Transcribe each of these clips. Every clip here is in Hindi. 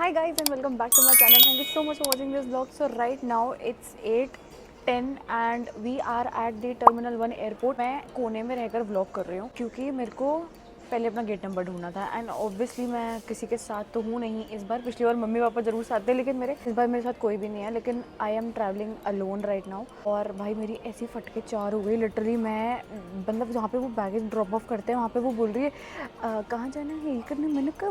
Hi guys and welcome back to my channel. Thank you so much for watching this vlog. So right now it's 8:10 and we are at the Terminal 1 airport. मैं कोने में रहकर vlog कर रही हूँ क्योंकि मेरे को पहले अपना गेट नंबर ढूंढना था एंड ऑब्वियसली मैं किसी के साथ तो हूँ नहीं इस बार। पिछली बार मम्मी पापा जरूर साथ थे लेकिन मेरे इस बार मेरे साथ कोई भी नहीं है। लेकिन I am travelling alone right now और भाई मेरी ऐसी फटके चार हो गई लिटरली। मैं मतलब जहाँ पे वो बैगेज ड्रॉप ऑफ करते हैं वहाँ पे वो बोल रही है कहाँ जाना है ये करने। मैंने कहा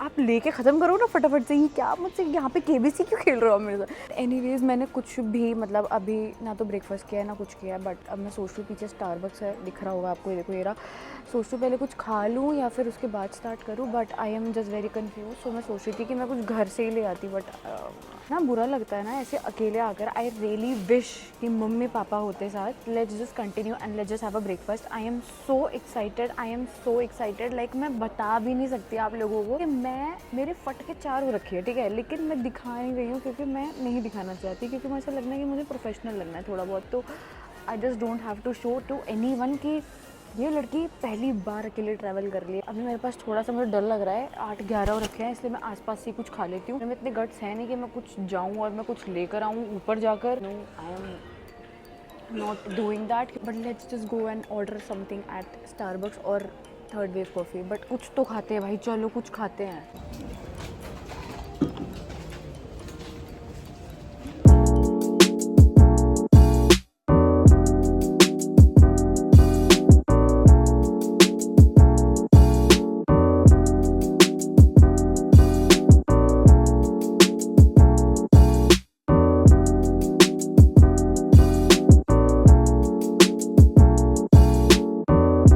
आप लेके ख़त्म करो ना फटाफट से। ये क्या मुझसे यहाँ पे केबीसी क्यों खेल रहे हो मेरे साथ। एनीवेज मैंने कुछ भी मतलब अभी ना तो ब्रेकफास्ट किया है ना कुछ किया है बट अब मैं सोच रही हूँ पीछे स्टारबक्स है दिख रहा होगा आपको, ये देखो ये रहा। सोच रही पहले कुछ खा लूँ या फिर उसके बाद स्टार्ट करूँ but I am just very confuse. So मैं सोच रही थी कि मैं कुछ घर से ही ले आती बट ना बुरा लगता है ना ऐसे अकेले आकर। आई रियली विश कि मम्मी पापा होते साथ। Let's just continue and let's just have a breakfast. I am so excited like मैं बता भी नहीं सकती आप लोगों को कि मैं मेरे फटके चार हो रखी है, ठीक है, लेकिन मैं दिखा नहीं रही हूँ क्योंकि मैं नहीं दिखाना चाहती क्योंकि मुझे ऐसा लगना है कि मुझे प्रोफेशनल लगना है थोड़ा बहुत। तो I just don't have to show to anyone कि ये लड़की पहली बार अकेले ट्रैवल कर रही है। अभी मेरे पास थोड़ा सा मुझे डर लग रहा है, 8-11 हो रखे हैं इसलिए मैं आसपास से कुछ खा लेती हूँ। मैं इतने गट्स है नहीं कि मैं कुछ जाऊँ और मैं कुछ लेकर आऊँ ऊपर जाकर। No I am not doing that but let's just go and order something at Starbucks और थर्ड वेव कॉफ़ी। बट कुछ तो खाते हैं भाई, चलो कुछ खाते हैं।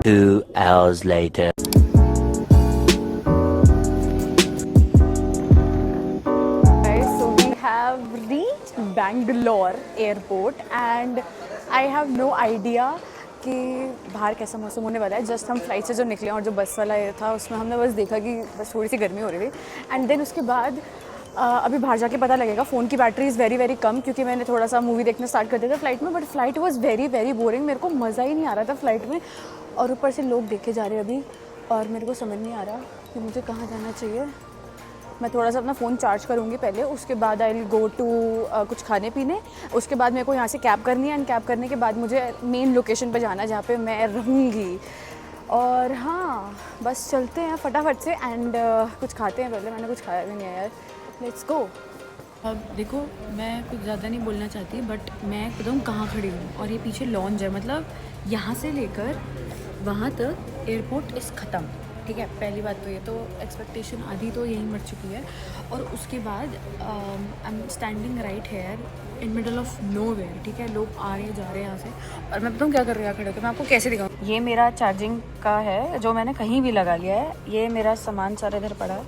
Two hours later. So we have reached Bangalore airport and I have no idea कि बाहर कैसा मौसम होने वाला है। जस्ट हम फ्लाइट से जो निकले और जो बस वाला एयर था उसमें हमने बस देखा कि बस थोड़ी सी गर्मी हो रही थी एंड देन उसके बाद अभी बाहर जाके पता लगेगा। फ़ोन की बैटरी इज़ वेरी कम क्योंकि मैंने थोड़ा सा मूवी देखना स्टार्ट कर दिया था फ्लाइट में but flight was very boring. मेरे को मज़ा ही नहीं आ रहा था फ्लाइट में और ऊपर से लोग देखे जा रहे हैं अभी और मेरे को समझ नहीं आ रहा कि मुझे कहाँ जाना चाहिए। मैं थोड़ा सा अपना फ़ोन चार्ज करूँगी पहले, उसके बाद आई विल गो टू कुछ खाने पीने। उसके बाद मेरे को यहाँ से कैब करनी है एंड कैब करने के बाद मुझे मेन लोकेशन पे जाना है जहाँ पे मैं रहूँगी। और हाँ बस चलते हैं फटाफट से एंड कुछ खाते हैं पहले। मैंने कुछ खाया भी नहीं है यार। Let's go. अब देखो मैं कुछ ज़्यादा नहीं बोलना चाहती बट मैं बताऊँ कहाँ खड़ी हूँ और ये पीछे लॉन्ज है। मतलब यहाँ से लेकर वहाँ तक एयरपोर्ट इस ख़त्म, ठीक है। पहली बात तो ये तो एक्सपेक्टेशन आधी तो यही मर चुकी है और उसके बाद I am standing right here in middle of nowhere, ठीक है। लोग आ रहे जा रहे हैं यहाँ से और मैं बताऊँ क्या कर रही हूँ खड़े होकर। मैं आपको कैसे दिखाऊँ। ये मेरा चार्जिंग का है जो मैंने कहीं भी लगा लिया है। ये मेरा सामान सारा इधर पड़ा है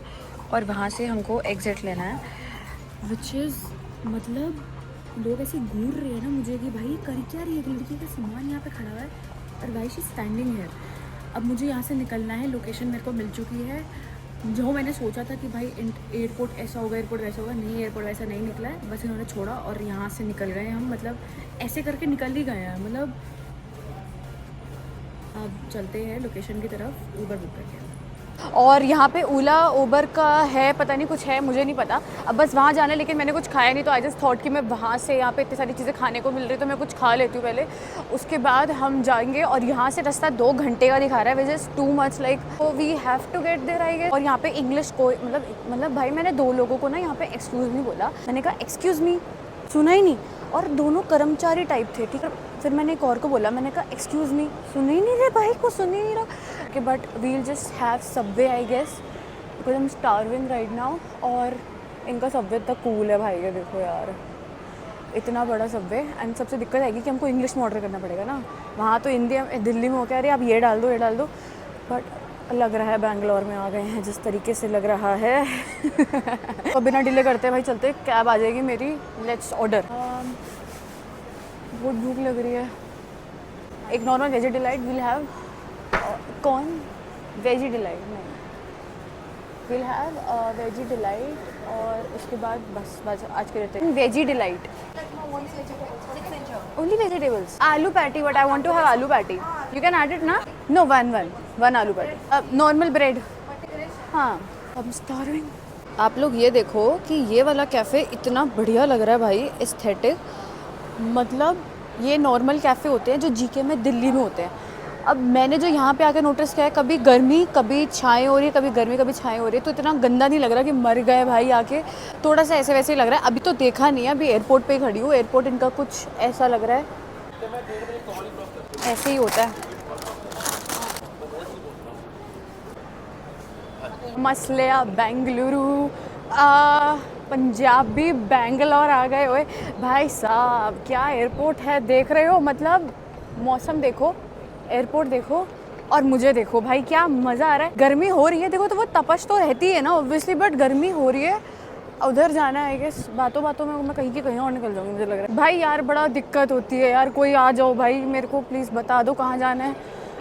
और वहाँ से हमको एग्ज़िट लेना है विच इज़ मतलब लोग ऐसे घूर रहे हैं ना मुझे कि भाई कर क्या रही है लड़की का सामान यहाँ पे खड़ा हुआ है और वाई शी स्टैंडिंग है। अब मुझे यहाँ से निकलना है। लोकेशन मेरे को मिल चुकी है। जो मैंने सोचा था कि भाई एयरपोर्ट ऐसा होगा एयरपोर्ट वैसा होगा, नहीं एयरपोर्ट वैसा नहीं निकला है। बस इन्होंने छोड़ा और यहाँ से निकल गए हम। मतलब ऐसे करके निकल ही गए हैं। मतलब अब चलते हैं लोकेशन की तरफ ऊबर बुक करके। और यहाँ पे ओला उबर का है, पता नहीं कुछ है मुझे नहीं पता। अब बस वहाँ जाना है लेकिन मैंने कुछ खाया नहीं तो आई जस्ट थॉट कि मैं वहाँ से यहाँ पे इतनी सारी चीज़ें खाने को मिल रही तो मैं कुछ खा लेती हूँ पहले, उसके बाद हम जाएंगे। और यहाँ से रास्ता 2 घंटे का दिखा रहा है which is too much like we have to get there I guess. और यहाँ पे इंग्लिश को मतलब भाई मैंने 2 लोगों को ना यहाँ पे एक्सक्यूज़ मी बोला। मैंने कहा एक्सक्यूज़ मी, सुना ही नहीं और दोनों कर्मचारी टाइप थे, ठीक है। फिर मैंने एक और को बोला, मैंने कहा एक्सक्यूज़ मी, सुन ही नहीं रहे भाई को, सुन ही नहीं रहा कि but we'll just have Subway I guess because I am starving right now. और इनका सबवे इतना कूल है भाई, ये देखो यार इतना बड़ा सबवे। एंड सबसे दिक्कत आएगी कि हमको इंग्लिश में ऑर्डर करना पड़ेगा ना। वहाँ तो दिल्ली में हो क्या, अरे आप ये डाल दो बट लग रहा है बैंगलोर में आ गए हैं जिस तरीके से लग रहा है। तो बिना डिले करते भाई चलते, कैब आ जाएगी मेरी। Let's order. बहुत भूख लग रही है। एक normal veggie delight will have कौन वेजी डिलाइट नहीं विल हैव वेजी डिलाइट और उसके बाद बस आज के रहते हैं veggie delight only vegetables. Aloo patty but I want to have aloo patty. You can add it ना। No one aloo patty. Normal bread. हाँ आई एम स्टार्विंग। आप लोग ये देखो कि ये वाला कैफ़े इतना बढ़िया लग रहा है भाई, एस्थेटिक। मतलब ये नॉर्मल कैफ़े होते हैं जो जीके में दिल्ली में होते हैं। अब मैंने जो यहाँ पे आकर नोटिस किया है, कभी गर्मी कभी छाएँ हो रही है, कभी गर्मी कभी छाएँ हो रही है, तो इतना गंदा नहीं लग रहा कि मर गए भाई आके। थोड़ा सा ऐसे वैसे ही लग रहा है। अभी तो देखा नहीं है, अभी एयरपोर्ट पे ही खड़ी हूँ। एयरपोर्ट इनका कुछ ऐसा लग रहा है, ऐसे ही होता है। मसलिया बेंगलुरु, पंजाबी बेंगलोर आ गए। ओए भाई साहब, क्या एयरपोर्ट है, देख रहे हो? मतलब मौसम देखो, एयरपोर्ट देखो और मुझे देखो भाई, क्या मज़ा आ रहा है। गर्मी हो रही है देखो, तो वो तपश तो रहती है ना ऑब्वियसली, बट गर्मी हो रही है। उधर जाना है कि बातों बातों में मैं कहीं की कहीं और निकल जाऊँगी, मुझे लग रहा है। भाई यार बड़ा दिक्कत होती है यार, कोई आ जाओ भाई, मेरे को प्लीज़ बता दो कहाँ जाना है।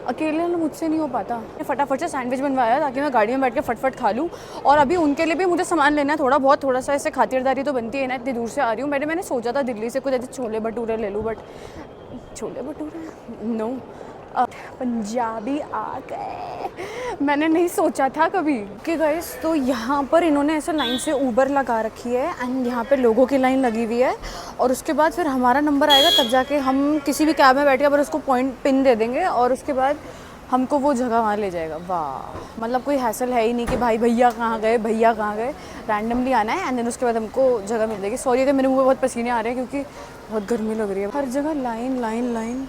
अकेले ना मुझसे नहीं हो पाता। फटाफट से सैंडविच बनवाया ताकि मैं गाड़ी में बैठ के फटफट खा लूँ। और अभी उनके लिए भी मुझे सामान लेना है थोड़ा बहुत, थोड़ा सा ऐसे खातिरदारी तो बनती है ना, इतनी दूर से आ रही हूँ। मैंने सोचा था दिल्ली से कुछ ऐसे छोले भटूरे ले लूँ, बट छोले भटूरे नो, पंजाबी आ गए। मैंने नहीं सोचा था कभी कि गाइस, तो यहाँ पर इन्होंने ऐसे लाइन से ऊबर लगा रखी है एंड यहाँ पे लोगों की लाइन लगी हुई है। और उसके बाद फिर हमारा नंबर आएगा, तब जाके हम किसी भी कैब में बैठ के पर उसको पॉइंट पिन दे देंगे और उसके बाद हमको वो जगह वहाँ ले जाएगा। वाह, मतलब कोई हैसल है ही नहीं कि भाई भैया कहाँ गए, भैया कहाँ गए। रैंडमली आना है एंड देन उसके बाद हमको जगह मिल जाएगी। सॉरी अगर मेरे मुँह में बहुत पसीने आ रहे हैं क्योंकि बहुत गर्मी लग रही है। हर जगह लाइन लाइन लाइन।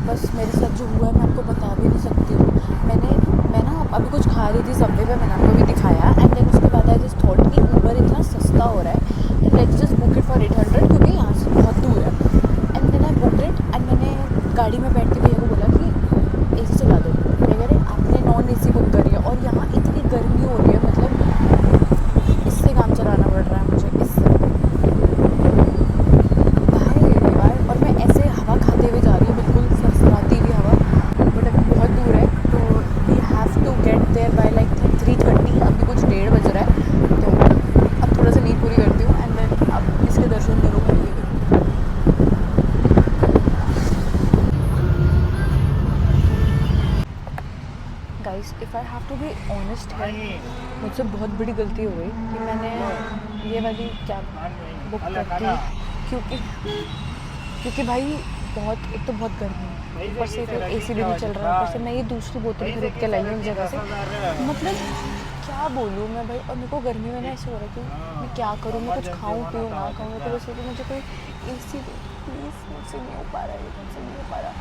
बस मेरे साथ जो हुआ है मैं आपको बता भी नहीं सकती हूँ। मैं ना अभी कुछ खा रही थी सबवे पे, मैंने आपको भी दिखाया एंड देन उसके बाद आई जस्ट थॉट कि ऊबर इतना सस्ता हो रहा है, let's just book it for 800 क्योंकि यहाँ से बहुत दूर है। And then I book it and मैंने गाड़ी में बैठ के भैया को बोला कि AC चला दो। भैया कह रहे आपने नॉन AC बुक करी है और यहाँ इतनी गर्मी हो रही है, मतलब इससे काम चलाना पड़ रहा है मुझे, इससे भाई। और मैं ऐसे हवा खाते हुए जा रही हूँ, बिल्कुल सरसराती हुई हवा, बट अभी बहुत दूर है तो we have to get there by like 3:30। अभी कुछ 1:30 बज रहा है, तो अब थोड़ा सा नींद पूरी करती हूँ एंड देन अब इसके दर्शन जरूर करूँगी। Guys if I have to be honest है, मुझसे बहुत बड़ी गलती हो गई कि मैंने ये वाली कैब बुक कर दी, क्योंकि भाई बहुत, एक तो बहुत गर्मी है, ऊपर से फिर AC भी नहीं चल रहा है, ऊपर से मैं ये दूसरी बोतल खरीद के लाई हूँ एक जगह से। मतलब क्या बोलूँ मैं भाई, और मेरे को गर्मी में ना ऐसे हो रहा है कि मैं क्या करूँ, मैं कुछ खाऊँ पीऊँ ना खाऊँ, तो बस कि मुझे कोई AC दे प्लीज़, मुझसे नहीं हो पा रहा है, मुझसे नहीं हो पा रहा।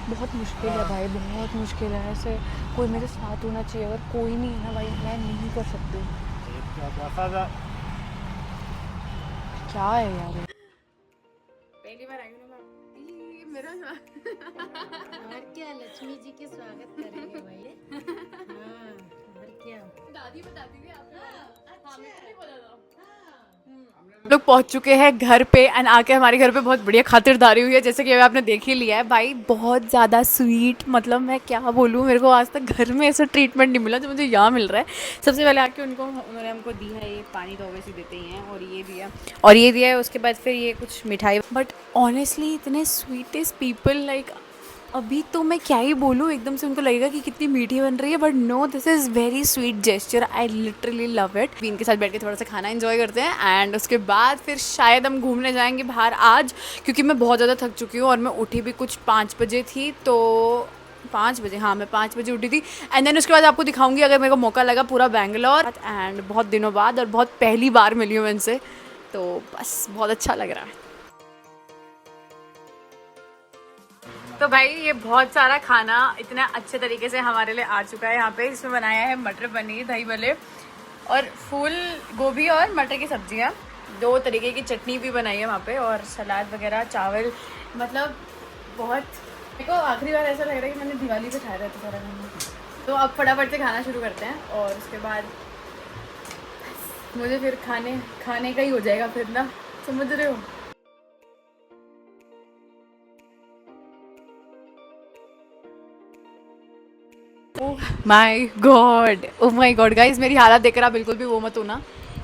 बहुत मुश्किल है भाई, बहुत मुश्किल है। ऐसे कोई मेरे साथ होना चाहिए, अगर कोई नहीं है ना भाई मैं नहीं कर सकती। क्या है यार, पहली बार आई हूँ ना मैं, मेरा और क्या, लक्ष्मी जी के स्वागत करेंगे भाई। हाँ, और क्या, दादी बताती थी लोग पहुंच चुके हैं घर पे एंड आके हमारे घर पे बहुत बढ़िया खातिरदारी हुई है, जैसे कि अभी आपने देख ही लिया है भाई, बहुत ज़्यादा स्वीट। मतलब मैं क्या बोलूँ, मेरे को आज तक घर में ऐसा ट्रीटमेंट नहीं मिला जो मुझे यहाँ मिल रहा है। सबसे पहले आके उन्होंने हमको दी है ये पानी, तो ऑब्वियसली देते ही हैं, और ये दिया है, उसके बाद फिर ये कुछ मिठाई। बट ऑनेस्टली इतने स्वीटेस्ट पीपल, लाइक अभी तो मैं क्या ही बोलूँ, एकदम से उनको लगेगा कि कितनी मीठी बन रही है, but no, this is very sweet gesture, I literally love it. इनके साथ बैठ के थोड़ा सा खाना एंजॉय करते हैं एंड उसके बाद फिर शायद हम घूमने जाएंगे बाहर आज, क्योंकि मैं बहुत ज़्यादा थक चुकी हूँ और मैं उठी भी कुछ 5 बजे थी, तो 5 बजे, हाँ मैं 5 बजे उठी थी। एंड देन उसके बाद आपको दिखाऊंगी अगर मेरे को मौका लगा पूरा बेंगलोर, एंड बहुत दिनों बाद और बहुत पहली बार मिली हूँ इनसे, तो बस बहुत अच्छा लग रहा है। तो भाई ये बहुत सारा खाना इतना अच्छे तरीके से हमारे लिए आ चुका है यहाँ पे। इसमें बनाया है मटर पनीर, दही भल्ले और फूल गोभी और मटर की सब्जियाँ, 2 तरीके की चटनी भी बनाई है वहाँ पे, और सलाद वगैरह, चावल। मतलब बहुत, मेरे को आखिरी बार ऐसा लग रहा है कि मैंने दिवाली पे खाया था सारा खाना। तो अब फटाफट से खाना शुरू करते हैं और उसके बाद मुझे फिर खाने का ही हो जाएगा फिर ना, समझ रहे हो। माई गॉड, ओ माई गॉड गाइज, मेरी हालत देख रहा बिल्कुल भी वो मत होना।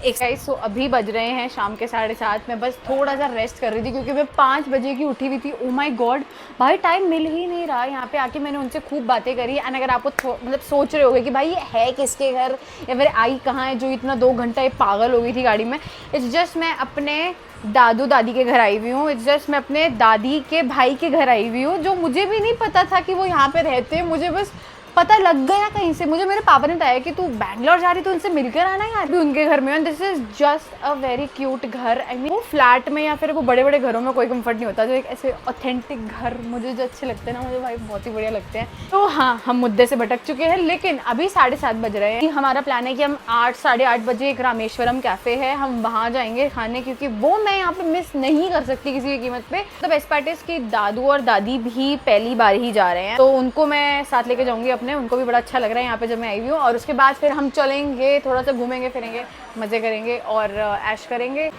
एक गाइज तो अभी बज रहे हैं शाम के 7:30। मैं बस थोड़ा सा रेस्ट कर रही थी क्योंकि मैं 5 बजे की उठी हुई थी। ओ माई गॉड भाई, टाइम मिल ही नहीं रहा। यहाँ पे आके मैंने उनसे खूब बातें करी। एंड अगर आपको मतलब सोच रहे होगे कि भाई ये है किसके घर या फिर आई कहाँ है जो इतना 2 घंटा ये पागल हो गई थी गाड़ी में, इट्स जस्ट मैं अपने दादू दादी के घर आई हुई हूँ। इट्स जस्ट मैं अपने दादी के भाई के घर आई हुई हूँ, जो मुझे भी नहीं पता था कि वो यहाँ पे रहते हैं। मुझे बस पता लग गया कहीं से, मुझे मेरे पापा ने बताया कि तू बैंगलोर जा रही तो उनसे मिलकर आना यार, भी उनके घर में। This is just a very cute घर। आई मीन वो फ्लैट में या फिर वो बड़े बड़े घरों में कोई कंफर्ट नहीं होता, जो एक ऐसे ऑथेंटिक घर मुझे जो अच्छे लगते हैं ना, मुझे भाई बहुत ही बढ़िया लगते हैं। तो हाँ, हम मुद्दे से भटक चुके हैं, लेकिन अभी 7:30 बज रहे हैं। हमारा प्लान है कि हम 8 साढ़े 8 बजे एक रामेश्वरम कैफ़े है, हम वहाँ जाएंगे खाने, क्योंकि वो मैं यहाँ पे मिस नहीं कर सकती किसी भी कीमत पे। तो बेस्ट पार्ट इज कि दादू और दादी भी पहली बार ही जा रहे हैं, तो उनको मैं साथ लेके जाऊँगी अपने। उनको भी बड़ा अच्छा लग रहा है यहाँ पे जब मैं आई हुई हूँ। और उसके बाद फिर हम चलेंगे, थोड़ा सा घूमेंगे फिरेंगे, मज़े करेंगे और ऐश करेंगे।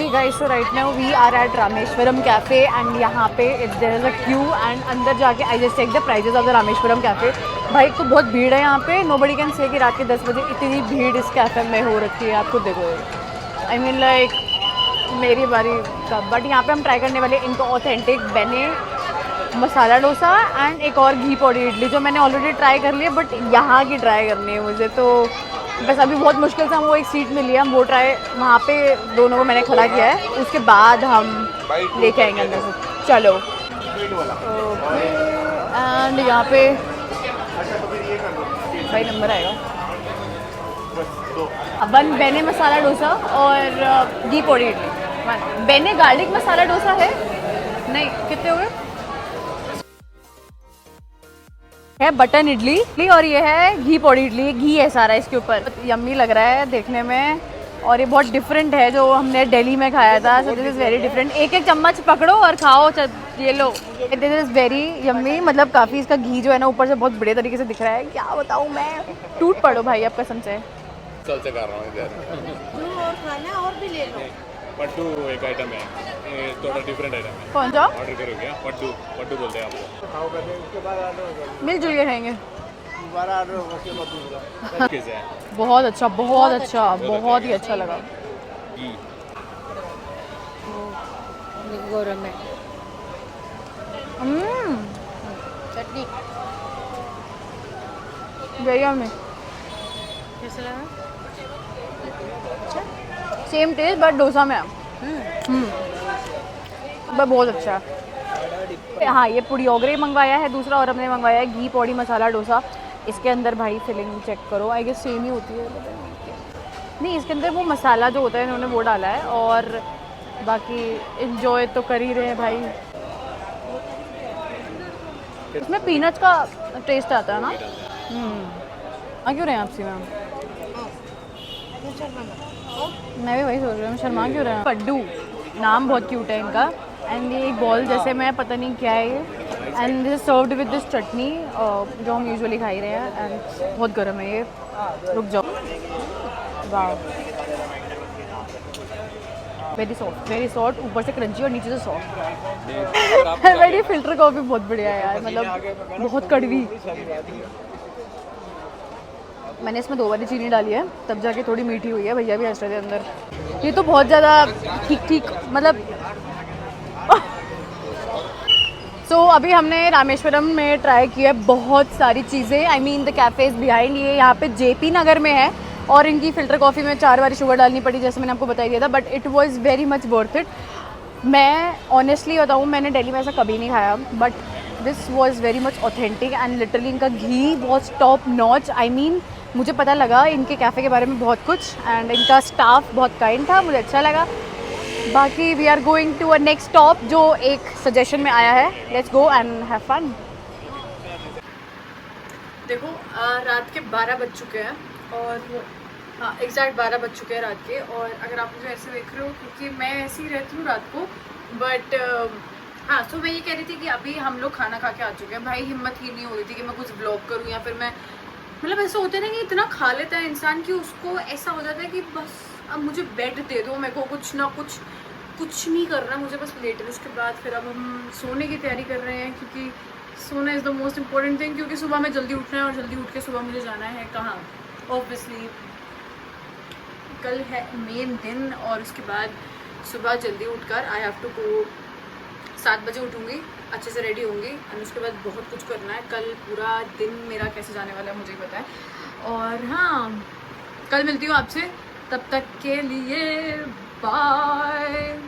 Guys, so right now we are at Rameshwaram cafe and यहाँ पे there is a queue. And अंदर जाके I just check the prices of the Rameshwaram cafe. भाई तो बहुत भीड़ है यहाँ पे। नोबडी कैन से कि रात के 10 बजे इतनी भीड़ इस कैफ़े में हो रखी है। आप खुद देखो, आई मीन लाइक मेरी बारी का। बट यहाँ पे हम ट्राई करने वाले इनको ऑथेंटिक बेने मसाला डोसा एंड एक और घी पौड़ी इडली, जो मैंने ऑलरेडी ट्राई कर लिया, बट यहाँ की ट्राई करनी है मुझे। तो बस अभी बहुत मुश्किल से हमको एक सीट मिली है, हम वो ट्राई वहाँ पे दोनों को मैंने खड़ा किया है, उसके बाद हम लेके आएंगे अंदर से। चलो ओके। एंड यहाँ पे भाई नंबर आएगा, वन बेने मसाला डोसा और घी पौड़ी इडली। बेने गार्लिक मसाला डोसा है नहीं, कितने हुए है बटन इडली और ये है घी पौड़ी इडली। घी है सारा इसके ऊपर, यम्मी लग रहा है देखने में। और ये बहुत डिफरेंट है जो हमने दिल्ली में खाया था। So this is very different. एक एक चम्मच पकड़ो और खाओ, ये लो। This is very yummy. मतलब काफ़ी इसका घी जो है ना ऊपर से बहुत बढ़िया तरीके से दिख रहा है। क्या बताऊँ मैं, टूट पड़ो भाई आप कसम से। चल से कर रहा हूँ इधर। और खाना और भी ले लो। पट्टू एक आइटम है, ये थोड़ा डिफरेंट आइटम है। कौन सा ऑर्डर करो क्या? पट्टू पट्टू बोलते हैं आपको। मिलजुल के खाएंगे। कैसे है? बहुत अच्छा, बहुत अच्छा, बहुत ही अच्छा लगा। घी गौरव में चटनी बढ़िया में कैसा लगा? सेम टेस्ट बट डोसा में बट बहुत अच्छा है। हाँ, ये पुड़ियोगरे मंगवाया है दूसरा, और हमने मंगवाया है घी पौड़ी मसाला डोसा। इसके अंदर भाई फिलिंग चेक करो, आई गेस सेम ही होती है। नहीं, इसके अंदर वो मसाला जो होता है इन्होंने वो डाला है, और बाकी इंजॉय तो कर ही रहे हैं भाई। इसमें पीनट्स का टेस्ट आता है ना। क्यों रहे हैं आपसी मैम? मैं भी वही सोच रही हूँ, शर्मा क्यों रहे हैं? पड्डू नाम बहुत क्यूट है इनका। एंड ये एक बॉल जैसे मैं पता नहीं क्या है ये। And this served with this chutney जो हम यूजुअली खा ही रहे हैं। एंड बहुत गर्म है ये, रुक जाओ। वाह, वेरी सॉफ्ट, ऊपर से क्रंची और नीचे से सॉफ्ट। मेरी फिल्टर कॉफ़ी बहुत बढ़िया है यार, मतलब बहुत कड़वी। मैंने इसमें 2 बारी चीनी डाली है, तब जाके थोड़ी मीठी हुई है। भैया भी हंस रहे थे अंदर। ये तो बहुत ज़्यादा ठीक मतलब। सो अभी हमने रामेश्वरम में ट्राई किया बहुत सारी चीज़ें। I mean the cafes behind ये यहाँ पे जेपी नगर में है, और इनकी फ़िल्टर कॉफ़ी में 4 बारी शुगर डालनी पड़ी, जैसे मैंने आपको बता दिया था। But it was very much worth it. मैं ऑनेस्टली बताऊँ, मैंने दिल्ली में ऐसा कभी नहीं खाया, but this was very much authentic and literally इनका ghee was top notch. I mean मुझे पता लगा इनके कैफ़े के बारे में बहुत कुछ, एंड इनका स्टाफ बहुत काइंड था, मुझे अच्छा लगा। बाकी we are going to a next stop जो एक सजेशन में आया है। Let's go and have fun. देखो रात के 12 बज चुके हैं, और हाँ एग्जैक्ट 12 बज चुके हैं रात के। और अगर आप मुझे ऐसे देख रहे हो, क्योंकि मैं ऐसे ही रहती हूँ रात को, बट हाँ, तो मैं ये कह रही थी कि अभी हम लोग खाना खा के आ चुके हैं। भाई हिम्मत ही नहीं हो रही थी कि मैं कुछ ब्लॉग करूँ, या फिर मैं मतलब ऐसा होता है ना कि इतना खा लेता है इंसान कि उसको ऐसा हो जाता है कि बस अब मुझे बेड दे दो, मेरे को कुछ ना कुछ कुछ नहीं करना, मुझे बस लेटना। उसके बाद फिर अब हम सोने की तैयारी कर रहे हैं, क्योंकि सोना is the most important thing, क्योंकि सुबह में जल्दी उठना है और जल्दी उठ के सुबह मुझे जाना है कहाँ, ऑब्वियसली कल है मेन दिन। और उसके बाद सुबह जल्दी उठकर आई हैव टू गो, 7 बजे उठूँगी, अच्छे से रेडी होंगी और उसके बाद बहुत कुछ करना है। कल पूरा दिन मेरा कैसे जाने वाला है मुझे ही पता है। और हाँ, कल मिलती हूँ आपसे, तब तक के लिए बाय।